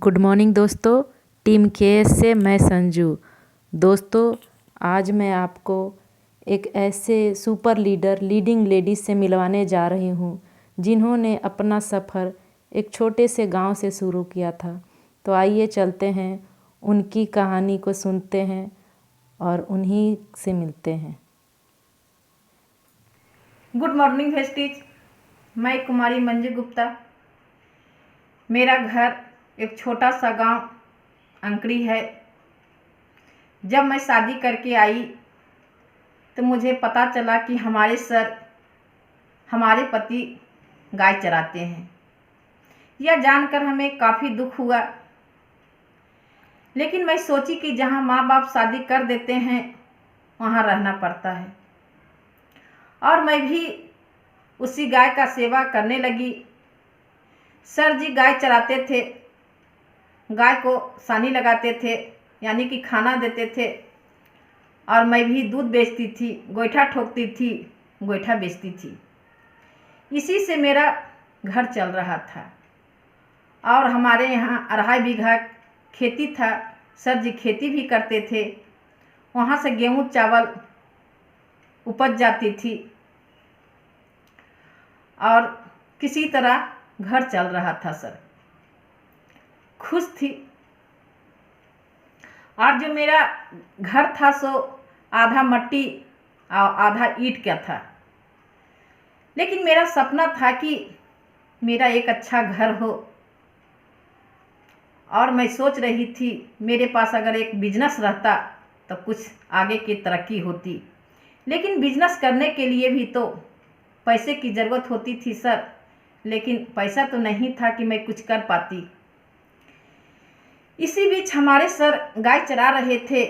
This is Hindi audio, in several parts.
गुड मॉर्निंग दोस्तों। टीम केएस से मैं संजू। दोस्तों, आज मैं आपको एक ऐसे सुपर लीडर लीडिंग लेडीज से मिलवाने जा रही हूँ जिन्होंने अपना सफ़र एक छोटे से गांव से शुरू किया था। तो आइए चलते हैं, उनकी कहानी को सुनते हैं और उन्हीं से मिलते हैं। Good morning Vestige. मैं कुमारी मंजू गुप्ता। मेरा घर एक छोटा सा गांव अंकड़ी है। जब मैं शादी करके आई तो मुझे पता चला कि हमारे सर, हमारे पति गाय चराते हैं। यह जानकर हमें काफ़ी दुख हुआ, लेकिन मैं सोची कि जहां माँ बाप शादी कर देते हैं वहां रहना पड़ता है, और मैं भी उसी गाय का सेवा करने लगी। सर जी गाय चराते थे, गाय को सानी लगाते थे, यानी कि खाना देते थे, और मैं भी दूध बेचती थी, गोईठा ठोकती थी, गोईठा बेचती थी। इसी से मेरा घर चल रहा था। और हमारे यहाँ 2.5 बीघा खेती था। सर जी खेती भी करते थे, वहाँ से गेहूँ चावल उपज जाती थी और किसी तरह घर चल रहा था। सर खुश थी। और जो मेरा घर था सो आधा मट्टी और आधा ईंट का था, लेकिन मेरा सपना था कि मेरा एक अच्छा घर हो। और मैं सोच रही थी मेरे पास अगर एक बिजनेस रहता तो कुछ आगे की तरक्की होती। लेकिन बिजनेस करने के लिए भी तो पैसे की ज़रूरत होती थी सर, लेकिन पैसा तो नहीं था कि मैं कुछ कर पाती। इसी बीच हमारे सर गाय चरा रहे थे,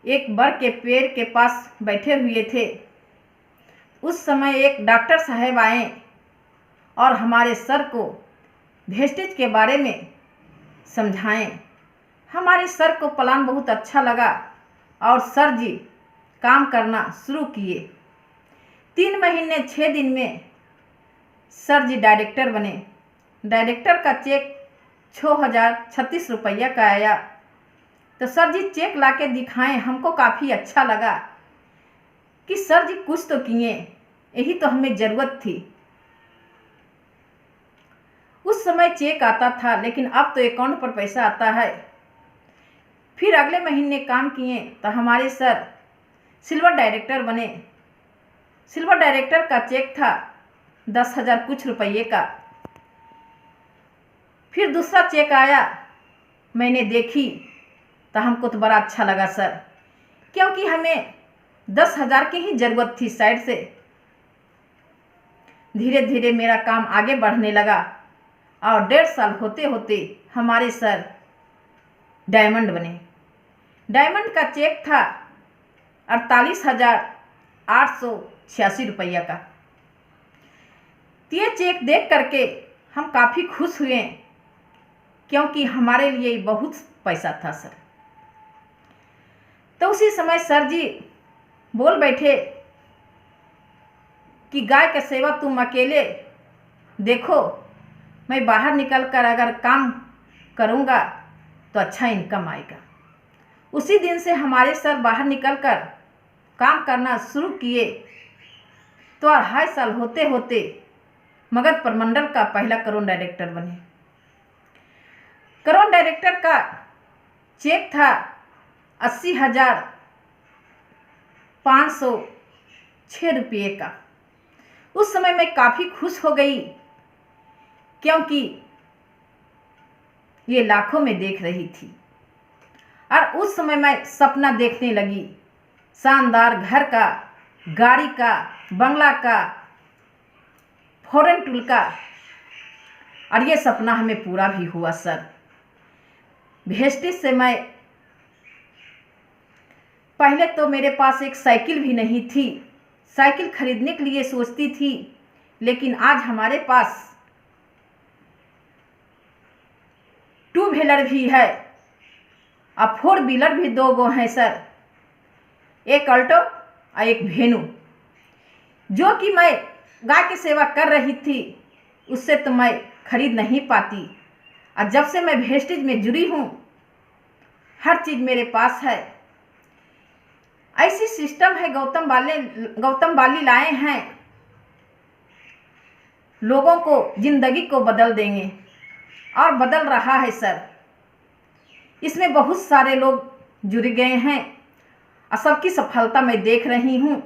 एक बर के पेड़ के पास बैठे हुए थे। उस समय एक डॉक्टर साहब आए और हमारे सर को वेस्टेज के बारे में समझाएं। हमारे सर को प्लान बहुत अच्छा लगा और सर जी काम करना शुरू किए। 3 महीने 6 दिन में सर जी डायरेक्टर बने। डायरेक्टर का चेक 6,036 रुपया का आया। तो सर जी चेक लाके दिखाएं, हमको काफ़ी अच्छा लगा कि सर जी कुछ तो किए, यही तो हमें ज़रूरत थी। उस समय चेक आता था, लेकिन अब तो अकाउंट पर पैसा आता है। फिर अगले महीने काम किए तो हमारे सर सिल्वर डायरेक्टर बने। सिल्वर डायरेक्टर का चेक था 10,000 कुछ रुपये का। फिर दूसरा चेक आया, मैंने देखी तो हमको तो बड़ा अच्छा लगा सर, क्योंकि हमें 10,000 की ही ज़रूरत थी साइड से। धीरे धीरे मेरा काम आगे बढ़ने लगा और 1.5 साल होते होते हमारे सर डायमंड बने। डायमंड का चेक था 48,886 रुपया का। ये चेक देख करके हम काफ़ी खुश हुए, क्योंकि हमारे लिए बहुत पैसा था सर। तो उसी समय सर जी बोल बैठे कि गाय का सेवा तुम अकेले देखो, मैं बाहर निकल कर अगर काम करूँगा तो अच्छा इनकम आएगा। उसी दिन से हमारे सर बाहर निकलकर काम करना शुरू किए। तो 2.5 साल होते होते मगध प्रमंडल का पहला करोन डायरेक्टर बने। करोन डायरेक्टर का चेक था 80,506 रुपये का। उस समय मैं काफ़ी खुश हो गई, क्योंकि ये लाखों में देख रही थी। और उस समय मैं सपना देखने लगी, शानदार घर का, गाड़ी का, बंगला का, फॉरेन टूर का। और ये सपना हमें पूरा भी हुआ सर। वेस्टेज से मैं पहले तो मेरे पास एक साइकिल भी नहीं थी, साइकिल खरीदने के लिए सोचती थी, लेकिन आज हमारे पास 2 व्हीलर भी है और 4 व्हीलर भी 2 गो हैं सर, एक अल्टो और एक वेन्यू। जो कि मैं गाय की सेवा कर रही थी उससे तो मैं खरीद नहीं पाती। और जब से मैं वेस्टेज में जुड़ी हूँ हर चीज़ मेरे पास है। ऐसी सिस्टम है गौतम वाली लाए हैं, लोगों को जिंदगी को बदल देंगे और बदल रहा है सर। इसमें बहुत सारे लोग जुड़ गए हैं और सबकी सफलता मैं देख रही हूँ।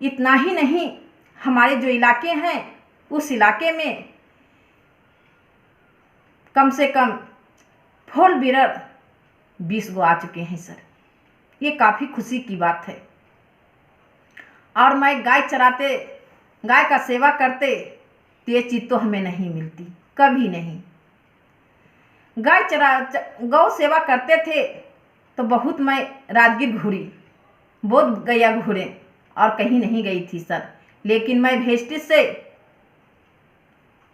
इतना ही नहीं, हमारे जो इलाके हैं उस इलाके में कम से कम 4 व्हीलर 20 गो आ चुके हैं सर। ये काफ़ी खुशी की बात है। और मैं गाय का सेवा करते तो ये चीज़ तो हमें नहीं मिलती, कभी नहीं। गौ सेवा करते थे तो बहुत मैं राजगीर घूरी, बहुत गैया घूरे और कहीं नहीं गई थी सर। लेकिन मैं वेस्टेज से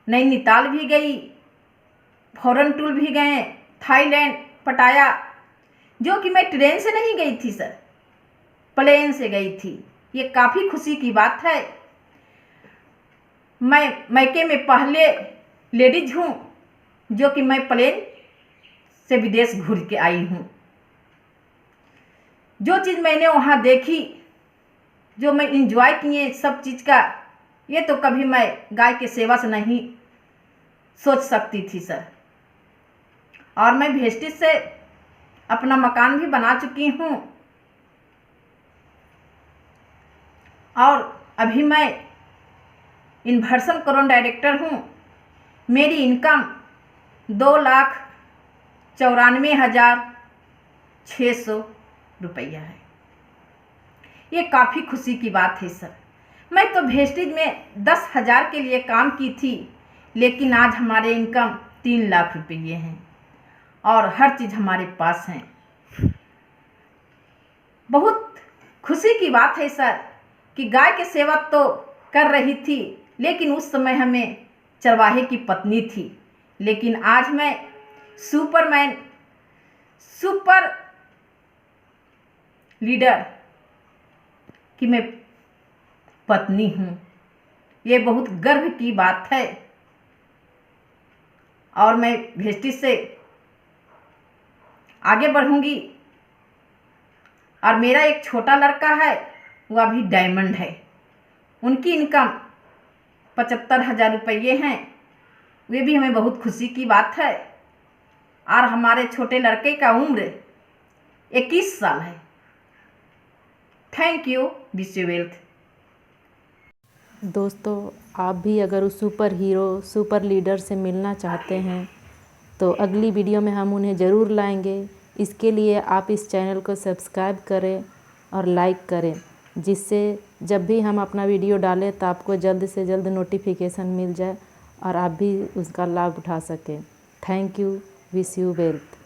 नैनीताल भी गई, फॉरेन टूर भी गए, थाईलैंड, पटाया, जो कि मैं ट्रेन से नहीं गई थी सर, प्लेन से गई थी। ये काफ़ी खुशी की बात है। मैं मैके में पहले लेडीज हूँ जो कि मैं प्लेन से विदेश घूर के आई हूँ। जो चीज़ मैंने वहाँ देखी, जो मैं इंजॉय किए सब चीज़ का, ये तो कभी मैं गाय के सेवा से नहीं सोच सकती थी सर। और मैं वेस्टेज से अपना मकान भी बना चुकी हूँ और अभी मैं इन्वर्सन करोन डायरेक्टर हूँ। मेरी इनकम 2,94,600 रुपया है। ये काफ़ी खुशी की बात है सर। मैं तो वेस्टेज में 10,000 के लिए काम की थी, लेकिन आज हमारे इनकम 3 लाख रुपये हैं और हर चीज़ हमारे पास है। बहुत खुशी की बात है सर कि गाय की सेवा तो कर रही थी, लेकिन उस समय हमें चरवाहे की पत्नी थी। लेकिन आज मैं सुपर लीडर की मैं पत्नी हूँ। ये बहुत गर्व की बात है। और मैं वेस्टेज से आगे बढ़ूंगी। और मेरा एक छोटा लड़का है, वो अभी डायमंड है, उनकी इनकम 75,000 रुपये हैं। वे भी हमें बहुत खुशी की बात है। और हमारे छोटे लड़के का उम्र 21 साल है। Thank you, wish you wealth. दोस्तों, आप भी अगर उस सुपर हीरो सुपर लीडर से मिलना चाहते हैं तो अगली वीडियो में हम उन्हें ज़रूर लाएंगे। इसके लिए आप इस चैनल को सब्सक्राइब करें और लाइक करें, जिससे जब भी हम अपना वीडियो डालें तो आपको जल्द से जल्द नोटिफिकेशन मिल जाए और आप भी उसका लाभ उठा सकें। Thank you, wish you wealth.